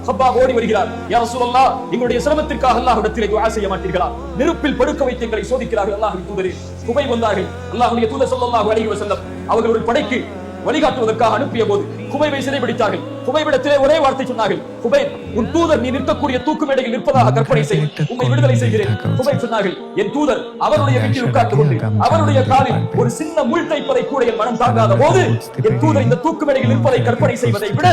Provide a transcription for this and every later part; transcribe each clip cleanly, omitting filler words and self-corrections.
கப்பாப் ஓடி வருகிறார். யா ரசூலல்லாஹ், எங்களுடைய சிரமத்திற்காக அல்லாஹ்விடத்திலே துஆ செய்ய மாட்டீர்களா? நெருப்பில் படுக்க வைத்து எங்களை சோதிக்கிறார்கள் அல்லாஹ்வின் தூதரே. குபை வந்தார்கள். அல்லாஹ்வுடைய தூதர் ஸல்லல்லாஹு அலைஹி வஸல்லம் அவர்கள் ஒரு படைக்கு வழிகாட்டுவதற்காக அனுப்பிய போது குபைவை சிறைபிடித்தார்கள். குபைவிடத்திலே ஒரே வார்த்தை சொன்னார்கள், குபை, உன் தூதர் நீ நிற்கக்கூடிய தூக்கு மேடையில் நிற்பதாக கற்பனை செய், உம்மை விடுதலை செய்கிறேன். குபை சொன்னார்கள், என் தூதர் அவருடைய வீட்டில் உட்கார்ந்து கொண்டு அவருடைய காலில் ஒரு சின்ன முள் தைப்பதை கூட என் மனம் தாங்காத போது என் தூதர் இந்த தூக்கு மேடையில் நிற்பதை கற்பனை செய்வதை விட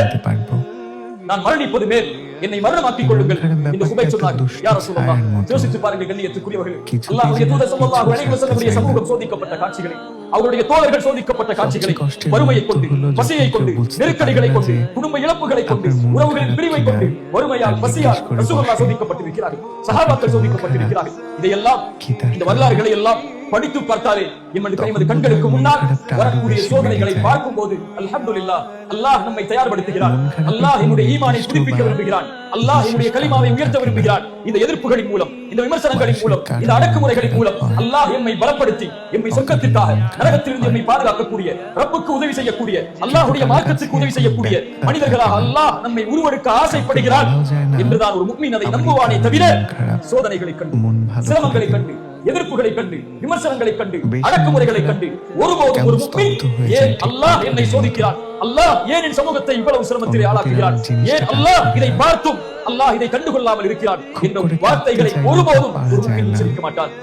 நான் மரணிப்பது மேல், என்னை மரணமாக்கிக் கொள்ளுங்கள் என்று குபை சொன்னார்கள். யா ரசூலல்லாஹ், யோசித்து பாருங்கள் கண்ணியத்துக்குரியவர்களே, அல்லாஹ்வுடைய தூதர் ஸல்லல்லாஹு அலைஹி வஸல்லம் சமூகம் சோதிக்கப்பட்ட காட்சிகளை, அவருடைய தோழர்கள் சோதிக்கப்பட்ட காட்சிகளை, வறுமையை கொண்டு, பசியை கொண்டு, நெருக்கடிகளை கொண்டு, குடும்ப இழப்புகளை கொண்டு, உறவுகளின் பிரிவை கொண்டு, வறுமையால், பசியால் ரசூலுல்லாஹ் சோதிக்கப்பட்டிருக்கிறார்கள், சஹாபாக்கள் சோதிக்கப்பட்டிருக்கிறார்கள். இதையெல்லாம், இந்த வரலாறுகளை எல்லாம் படித்து பார்த்தாலே எமது கண்களுக்கு முன்னால் வரக்கூடிய சோதனைகளை பார்க்கும் போது அல்ஹம்துலில்லாஹ், அல்லாஹ் நம்மை தயார்படுத்துகிறான். அல்லாஹ் நம்முடைய ஈமானை புதுப்பிக்க விரும்புகிறான். அல்லாஹ் நம்முடைய கலிமாவை உயர்த்த விரும்புகிறான். இந்த எதிர்ப்புகளின் மூலம், இந்த விமர்சனங்களின் மூலம், இந்த அடக்குமுறைகளின் மூலம் அல்லாஹ் எம்மை பலப்படுத்தி எம்மை சொர்க்கத்திற்காக, நரகத்திலிருந்து எம்மை பாதுகாக்கக்கூடிய, ரப்புக்கு உதவி செய்யக்கூடிய, அல்லாஹ்வுடைய மார்க்கத்துக்கு உதவி செய்யக்கூடிய மனிதர்களாக அல்லாஹ் நம்மை உருவெடுக்க ஆசைப்படுகிறான் என்றுதான் ஒரு முஃமின் அதை நம்புவானே தவிர சோதனைகளை கண்டு, சிரமங்களை கண்டு, எதிர்ப்புகளை கண்டு, விமர்சனங்களை கண்டு, அடக்குமுறைகளை கண்டு ஒருபோதும் ஒரு முஃமின் ஏன் அல்லாஹ் என்னை சோதிக்கிறான், அல்லாஹ் ஏன் என் சமூகத்தை இவ்வளவு சிரமத்திலே ஆளாக்குகிறான், ஏன் அல்லாஹ் இதை பார்த்தும் அல்லாஹ் இதை கண்டுகொள்ளாமல் இருக்கிறான் என்ற வார்த்தைகளை ஒருபோதும் ஒரு முஃமின் உச்சரிக்க மாட்டான்.